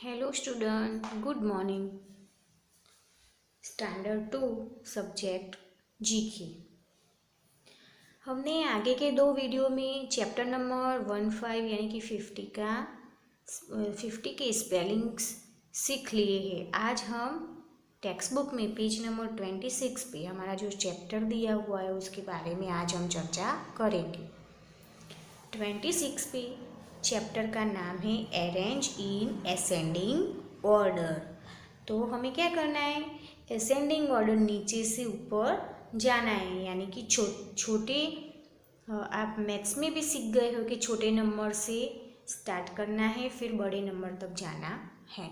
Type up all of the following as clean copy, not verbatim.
Hello student, good morning. Standard 2 subject GK. हमने आगे के दो वीडियो में चैप्टर नंबर 15 यानी कि 50 के स्पेलिंग्स सीख लिए हैं। आज हम टेक्स्ट बुक में पेज नंबर 26 पे हमारा जो चैप्टर दिया हुआ है उसके बारे में आज हम चर्चा करेंगे। 26 पे चैप्टर का नाम है अरेंज इन असेंडिंग ऑर्डर। तो हमें क्या करना है, असेंडिंग ऑर्डर नीचे से ऊपर जाना है, यानी कि छोटे आप मैथ्स में भी सीख गए हो कि छोटे नंबर से स्टार्ट करना है फिर बड़े नंबर तक जाना है।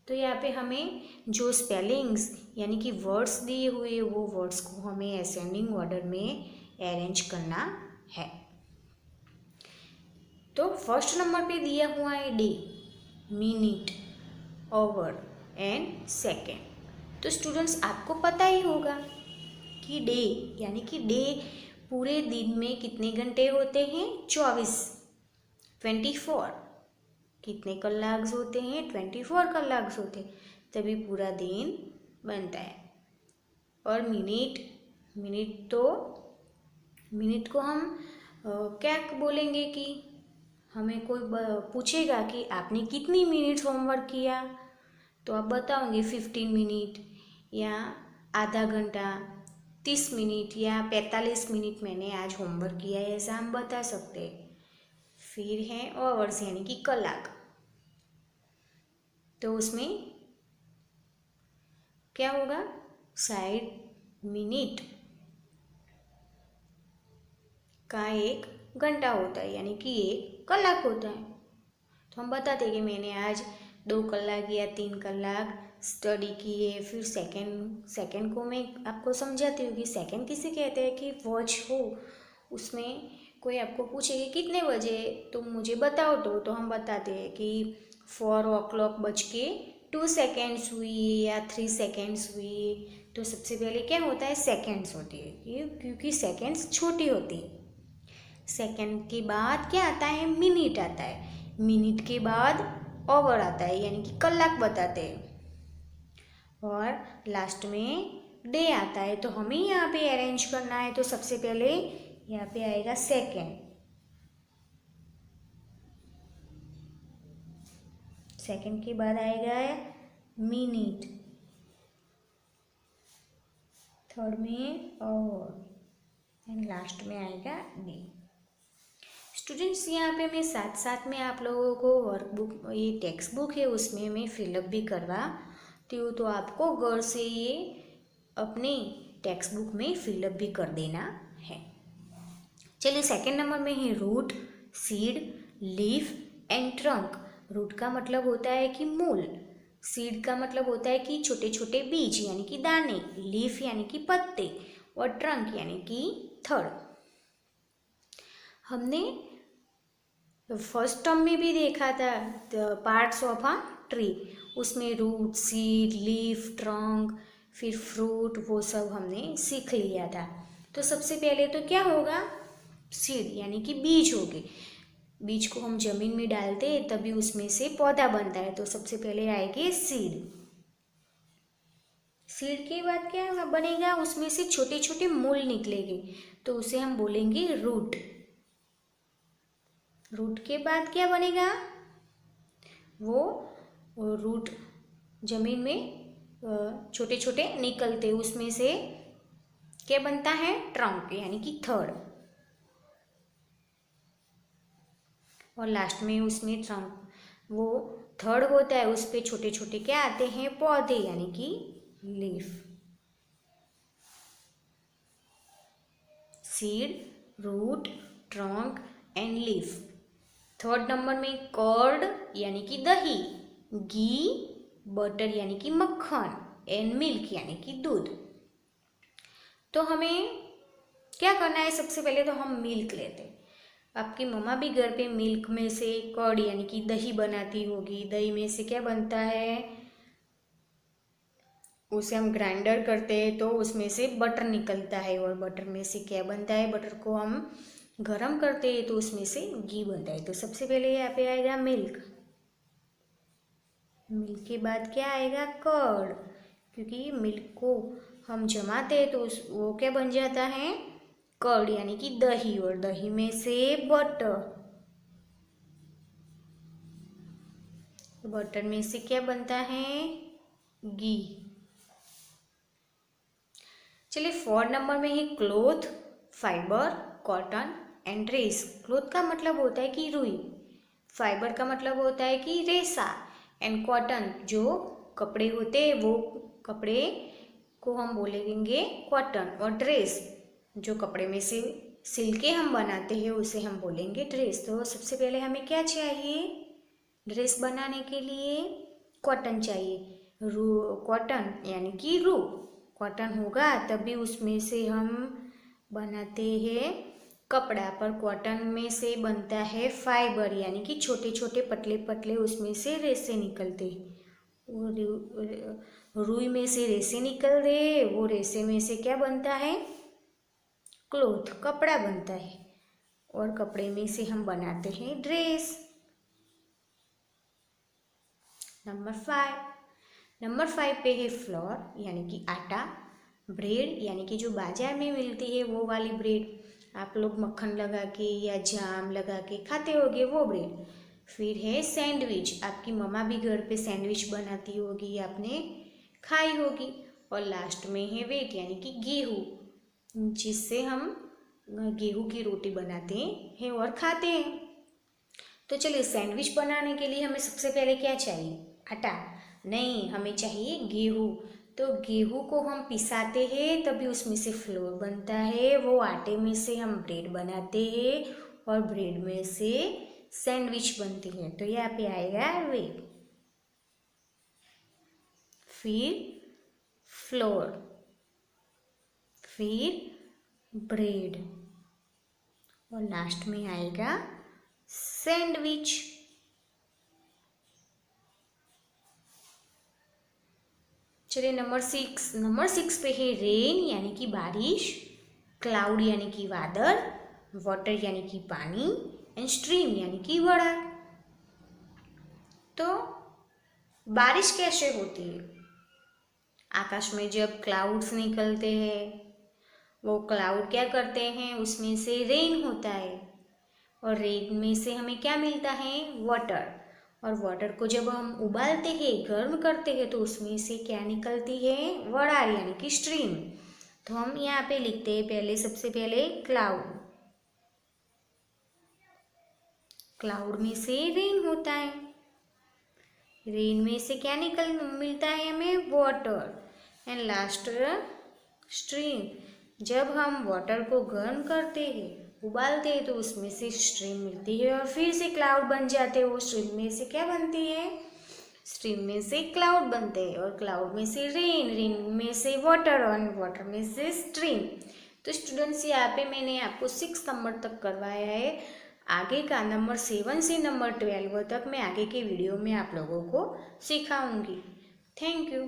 तो यहाँ पे हमें जो स्पेलिंग्स यानी कि वर्ड्स दिए हुए वो वर्ड्स को हमें असेंडिंग ऑर्डर में अरेंज करना है। तो फर्स्ट नंबर पे दिया हुआ है day, minute, our and second. तो स्टूडेंट्स आपको पता ही होगा कि डे यानी कि डे पूरे दिन में कितने घंटे होते हैं? 24 कितने कलाक होते हैं? 24 कलाक होते हैं, तभी पूरा दिन बनता है। और मिनट को हम क्या बोलेंगे कि हमें कोई पूछेगा कि आपने कितनी मिनट होमवर्क किया, तो आप बताओगे 15 मिनट या आधा घंटा, 30 मिनट या 45 मिनट मैंने आज होमवर्क किया है, ऐसा हम बता सकते हैं। फिर है आवर्स यानी कि कलाक। तो उसमें क्या होगा, साइड मिनट का 1 घंटा होता है यानी कि 1 कलाक होता है। तो हम बताते हैं कि मैंने आज 2 कलाक या 3 कलाक स्टडी की है। फिर सेकंड को मैं आपको समझाती हूँ कि सेकंड किसे कहते हैं कि वॉच हो, उसमें कोई आपको पूछे कि कितने बजे तुम मुझे बताओ, तो हम बताते हैं कि 4 o'clock बज के 2 सेकेंड्स हुई या 3 सेकेंड्स हुई। तो सबसे पहले क्या होता है, सेकेंड्स होती है, क्योंकि सेकेंड्स छोटी होती है। सेकेंड के बाद क्या आता है, मिनट आता है। मिनट के बाद आवर आता है यानी कि कलाक बताते हैं। और लास्ट में डे आता है। तो हमें यहाँ पे अरेंज करना है, तो सबसे पहले यहाँ पे आएगा सेकेंड, सेकेंड के बाद आएगा मिनट, थर्ड में आवर एंड लास्ट में आएगा डे। स्टूडेंट्स यहाँ पे मैं साथ साथ में आप लोगों को वर्कबुक, ये टेक्स्ट बुक है उसमें मैं फिलअप भी करवाती हूँ, तो आपको घर से ये अपनी टेक्स्ट बुक में फिलअप भी कर देना है। चलिए सेकंड नंबर में है root, seed, leaf and trunk. Root का मतलब होता है कि मूल, सीड का मतलब होता है कि छोटे छोटे बीज यानी कि दाने, लीफ यानी कि पत्ते और ट्रंक यानी कि थड़। हमने फर्स्ट टर्म में भी देखा था पार्ट्स ऑफ अ ट्री, उसमें रूट, सीड, लीफ, ट्रंक, फिर फ्रूट, वो सब हमने सीख लिया था। तो सबसे पहले तो क्या होगा, सीड यानी कि बीज हो गए। बीज को हम जमीन में डालते हैं तभी उसमें से पौधा बनता है। तो सबसे पहले आएगी सीड। सीड के बाद क्या बनेगा, उसमें से छोटे छोटे मूल निकलेंगे, तो उसे हम बोलेंगे रूट। रूट के बाद क्या बनेगा, वो रूट जमीन में छोटे छोटे निकलते, उसमें से क्या बनता है, ट्रंक यानी कि थड़। और लास्ट में उसमें ट्रंक, वो थड़ होता है, उस पर छोटे छोटे क्या आते हैं, पौधे यानी कि leaf. Seed, root, trunk and leaf. Third number में कर्ड यानी कि दही, घी, बटर यानी कि मक्खन एंड मिल्क यानी कि दूध। तो हमें क्या करना है, सबसे पहले तो हम मिल्क लेते हैं। आपकी मम्मा भी घर पे मिल्क में से कर्ड यानी कि दही बनाती होगी। दही में से क्या बनता है, उसे हम ग्राइंडर करते हैं तो उसमें से बटर निकलता है, और बटर में से क्या बनता है, बटर को हम गरम करते हैं तो उसमें से घी बनता है। तो सबसे पहले यहाँ पे आएगा मिल्क, मिल्क के बाद क्या आएगा? कर्ड, क्योंकि मिल्क को हम जमाते हैं तो वो क्या बन जाता है? कर्ड यानी कि दही, और दही में से बटर, बटर में से क्या बनता है? घी। चलिए 4 नंबर में है cloth, fibre, cotton and race. Cloth का मतलब होता है कि रुई, फाइबर का मतलब होता है कि रेशा, एंड कॉटन जो कपड़े होते हैं वो कपड़े को हम बोलेंगे कॉटन, और ड्रेस जो कपड़े में से सिल के हम बनाते हैं उसे हम बोलेंगे ड्रेस। तो सबसे पहले हमें क्या चाहिए? ड्रेस बनाने के लिए कॉटन चाहिए, रू, कॉटन यानी कि रू, कॉटन होगा तभी उसमें से हम बनाते हैं कपड़ा। पर कॉटन में से बनता है फाइबर, यानी कि छोटे छोटे पतले पतले उसमें से रेसे निकलते हैं। वो रुई में से रेसे निकल रहे, वो रेसे में से क्या बनता है? क्लोथ, कपड़ा बनता है, और कपड़े में से हम बनाते हैं ड्रेस। नंबर 5 पे है फ्लोर यानी कि आटा, ब्रेड यानी कि जो बाजार में मिलती है वो वाली ब्रेड, आप लोग मक्खन लगा के या जाम लगा के खाते होगे वो ब्रेड। फिर है सैंडविच, आपकी मम्मा भी घर पे सैंडविच बनाती होगी, आपने खाई होगी। और लास्ट में है व्हीट यानी कि गेहूँ, जिससे हम गेहूँ की रोटी बनाते हैं और खाते हैं। तो चलिए सैंडविच बनाने के लिए हमें सबसे पहले क्या चाहिए? आटा नहीं, हमें चाहिए गेहूँ। तो गेहूँ को हम पिसाते हैं तभी उसमें से फ्लोर बनता है, वो आटे में से हम ब्रेड बनाते हैं और ब्रेड में से सैंडविच बनती है। तो यहाँ पे आएगा व्हीट, फिर फ्लोर, फिर ब्रेड, और लास्ट में आएगा सैंडविच। चलिए नंबर 6 पे है रेन यानी कि बारिश, क्लाउड यानी कि बादल, वाटर यानी कि पानी, एंड स्ट्रीम यानी कि बड़ा। तो बारिश कैसे होती है? आकाश में जब क्लाउड्स निकलते हैं, वो क्लाउड क्या करते हैं? उसमें से रेन होता है, और रेन में से हमें क्या मिलता है? वाटर, और वाटर को जब हम उबालते हैं, गर्म करते हैं, तो उसमें से क्या निकलती है? वरार यानी कि स्ट्रीम। तो हम यहाँ पे लिखते हैं पहले, सबसे पहले क्लाउड, क्लाउड में से रेन होता है, रेन में से क्या मिलता है हमें? Water, and last stream. जब हम वाटर को गर्म करते हैं, उबालते हैं, तो उसमें से स्ट्रीम मिलती है और फिर से क्लाउड बन जाते हैं। वो स्ट्रीम में से क्या बनती है? स्ट्रीम में से क्लाउड बनते हैं, और क्लाउड में से रेन, रेन में से वाटर, और वाटर में से स्ट्रीम। तो स्टूडेंट्स यहाँ पे मैंने आपको 6 नंबर तक करवाया है। आगे का नंबर 7 से नंबर 12 तक मैं आगे के वीडियो में आप लोगों को सिखाऊंगी। Thank you.